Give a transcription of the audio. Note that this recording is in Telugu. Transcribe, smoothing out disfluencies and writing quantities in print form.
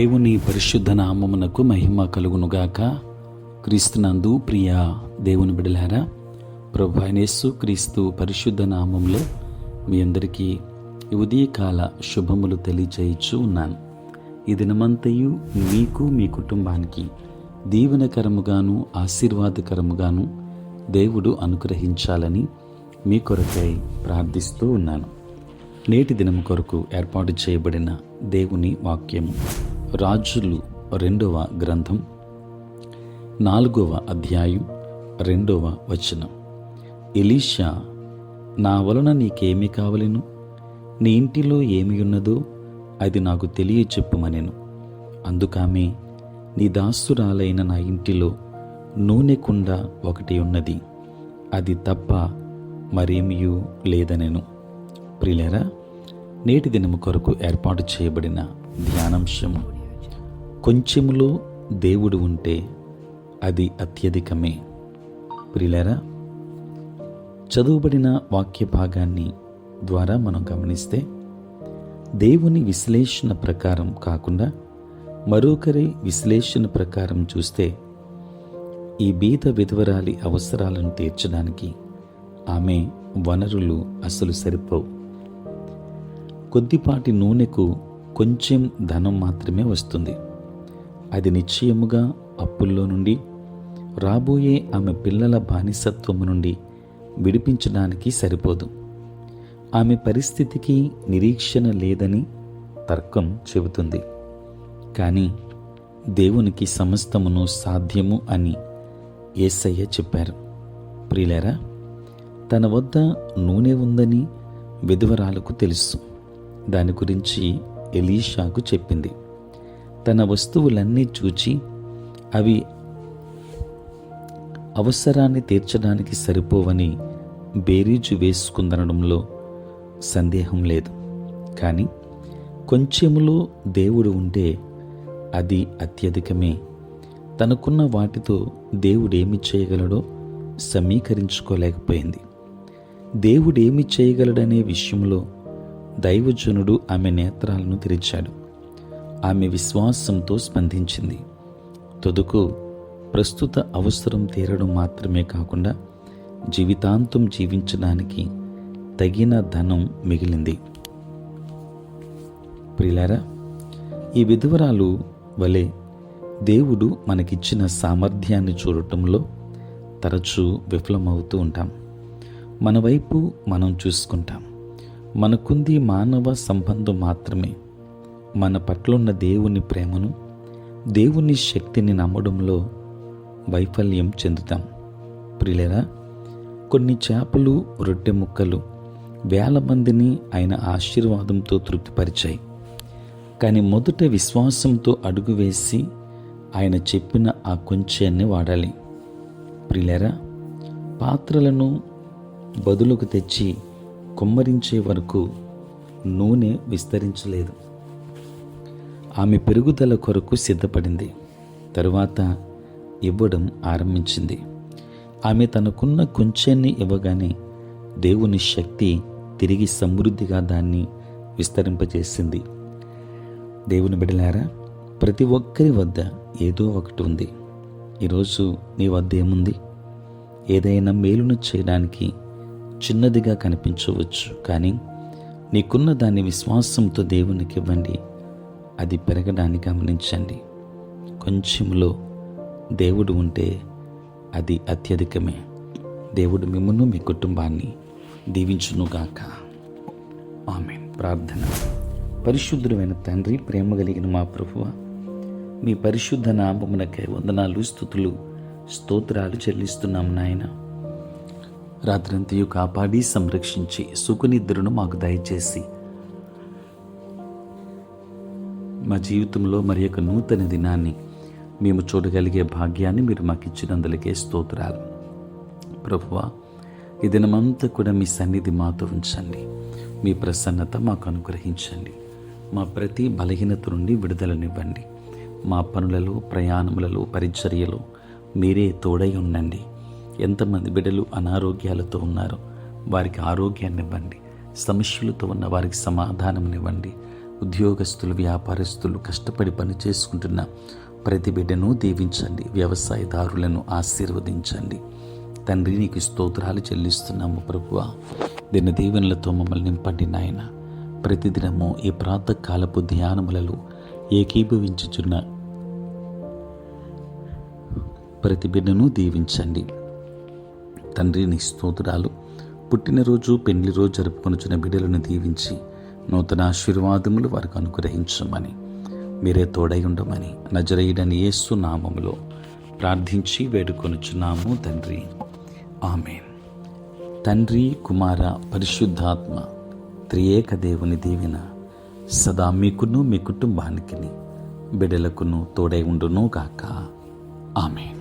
దేవుని పరిశుద్ధ నామమునకు మహిమ కలుగునుగాక. క్రీస్తునందు ప్రియ దేవుని బిడలారా, ప్రభు అయిన యేసు క్రీస్తు పరిశుద్ధ నామంలో మీ అందరికీ ఉదయకాల శుభములు తెలియచేయచ్చు ఉన్నాను. ఈ దినమంతయు మీకు మీ కుటుంబానికి దీవెనకరముగాను ఆశీర్వాదకరముగాను దేవుడు అనుగ్రహించాలని మీ కొరకై ప్రార్థిస్తూ ఉన్నాను. నేటి దినము కొరకు ఏర్పాటు చేయబడిన దేవుని వాక్యము రాజులు 2వ గ్రంథం 4వ అధ్యాయం 2వ వచనం. ఎలీషా, నా వలన నీకేమి కావలెను? నీ ఇంటిలో ఏమి ఉన్నదో అది నాకు తెలియచెప్పుమనెను. అందుకామె, నీ దాసురాలైన నా ఇంటిలో నూనె కుండ ఒకటి ఉన్నది, అది తప్ప మరేమియూ లేదనెను. ప్రియులారా, నేటి దినము కొరకు ఏర్పాటు చేయబడిన ధ్యానాంశము, కొంచెములో దేవుడు ఉంటే అది అత్యధికమే. ప్రియులారా, చదువుబడిన వాక్య భాగాన్ని ద్వారా మనం గమనిస్తే, దేవుని విశ్లేషణ ప్రకారం కాకుండా మరొకరి విశ్లేషణ ప్రకారం చూస్తే, ఈ బీద విధవరాలి అవసరాలను తీర్చడానికి ఆమె వనరులు అసలు సరిపోవు. కొద్దిపాటి నూనెకు కొంచెం ధనం మాత్రమే వస్తుంది. అది నిశ్చయముగా అప్పుల్లో నుండి, రాబోయే ఆమె పిల్లల బానిసత్వము నుండి విడిపించడానికి సరిపోదు. ఆమె పరిస్థితికి నిరీక్షణ లేదని తర్కం చెబుతుంది. కానీ దేవునికి సమస్తమును సాధ్యము అని యేసయ్య చెప్పారు. ప్రియులారా, తన వద్ద నూనె ఉందని విధవరాలకు తెలుసు. దాని గురించి ఎలీషాకు చెప్పింది. తన వస్తువులన్నీ చూచి అవి అవసరాన్ని తీర్చడానికి సరిపోవని బేరీజు వేసుకుందనడంలో సందేహం లేదు. కానీ కొంచెములో దేవుడు ఉంటే అది అత్యధికమే. తనకున్న వాటితో దేవుడేమి చేయగలడో సమీకరించుకోలేకపోయింది. దేవుడేమి చేయగలడనే విషయంలో దైవజనుడు ఆమె నేత్రాలను తెరిచాడు. ఆమె విశ్వాసంతో స్పందించింది. తుదకు ప్రస్తుత అవసరం తీరడం మాత్రమే కాకుండా జీవితాంతం జీవించడానికి తగిన ధనం మిగిలింది. ప్రియులారా, ఈ విధవరాలు వలె దేవుడు మనకిచ్చిన సామర్థ్యాన్ని చూడటంలో తరచూ విఫలమవుతూ ఉంటాం. మన వైపు మనం చూసుకుంటాం. మనకుంది మానవ సంబంధం మాత్రమే. మన పట్లున్న దేవుని ప్రేమను, దేవుని శక్తిని నమ్మడంలో వైఫల్యం చెందుతాం. ప్రియులారా, కొన్ని చేపలు, రొట్టె ముక్కలు వేల మందిని ఆయన ఆశీర్వాదంతో తృప్తిపరిచాయి. కానీ మొదట విశ్వాసంతో అడుగు వేసి ఆయన చెప్పిన ఆ కొంచెన్ని వాడాలి. ప్రియులారా, పాత్రలను బదులుకు తెచ్చి కుమ్మరించే వరకు నూనె విస్తరించలేదు. ఆమె పెరుగుదల కొరకు సిద్ధపడింది. తరువాత ఇవ్వడం ఆరంభించింది. ఆమె తనకున్న కొంచెన్ని ఇవ్వగానే దేవుని శక్తి తిరిగి సమృద్ధిగా దాన్ని విస్తరింపజేసింది. దేవుని బిడ్డలారా, ప్రతి ఒక్కరి వద్ద ఏదో ఒకటి ఉంది. ఈరోజు నీ వద్ద ఏముంది? ఏదైనా మేలును చేయడానికి చిన్నదిగా కనిపించవచ్చు, కానీ నీకున్న దాన్ని విశ్వాసంతో దేవునికి ఇవ్వండి. అది పెరగడానికి గమనించండి. కొంచెంలో దేవుడు ఉంటే అది అత్యధికమే. దేవుడు మిమ్మును, మీ కుటుంబాన్ని దీవించునుగాక. ఆమేన్. ప్రార్థన. పరిశుద్ధుడైన తండ్రి, ప్రేమ కలిగిన మా ప్రభువా, మీ పరిశుద్ధ నామమునకై వందనాలు, స్తుతులు, స్తోత్రాలు చెల్లిస్తున్నాం నాయన. రాత్రంతయు కాపాడి సంరక్షించి సుఖనిద్రను మాకు దయచేసి మా జీవితంలో మరి యొక్క నూతన దినాన్ని మేము చూడగలిగే భాగ్యాన్ని మీరు మాకు ఇచ్చినందులకే స్తోత్రాలు. ప్రభువా, ఈ దినమంతా కూడా మీ సన్నిధి మాతో ఉంచండి. మీ ప్రసన్నత మాకు అనుగ్రహించండి. మా ప్రతి బలహీనత నుండి విడుదలనివ్వండి. మా పనులలో, ప్రయాణములలో, పరిచర్యలో మీరే తోడై ఉండండి. ఎంతమంది బిడ్డలు అనారోగ్యాలతో ఉన్నారో వారికి ఆరోగ్యాన్ని ఇవ్వండి. సమస్యలతో ఉన్న వారికి సమాధానం ఇవ్వండి. ఉద్యోగస్తులు, వ్యాపారస్తులు కష్టపడి పని చేసుకుంటున్న ప్రతి బిడ్డను దీవించండి. వ్యవసాయదారులను ఆశీర్వదించండి. తండ్రి, నీకు స్తోత్రాలు చెల్లిస్తున్నాము ప్రభువా. దిన దీవెనలతో మమ్మల్ని నింపండి నాయన. ప్రతిదినము ఈ ప్రాతకాలపు ధ్యానములలో ఏకీభవించుచున్న ప్రతి బిడ్డను దీవించండి తండ్రి. నీ స్తోత్రాలు. పుట్టినరోజు, పెళ్లి రోజు జరుపుకొనుచున్న బిడ్డలను దీవించి నూతన ఆశీర్వాదములు వారికి అనుగ్రహించమని, మీరే తోడై ఉండమని నజరేయుడైన యేసు నామములో ప్రార్థించి వేడుకొనుచున్నాము తండ్రి. ఆమేన్. తండ్రి, కుమార, పరిశుద్ధాత్మ త్రియేక దేవుని దీవెన సదా మీకును మీ కుటుంబానికి బిడ్డలకును తోడై ఉండును గాక. ఆమేన్.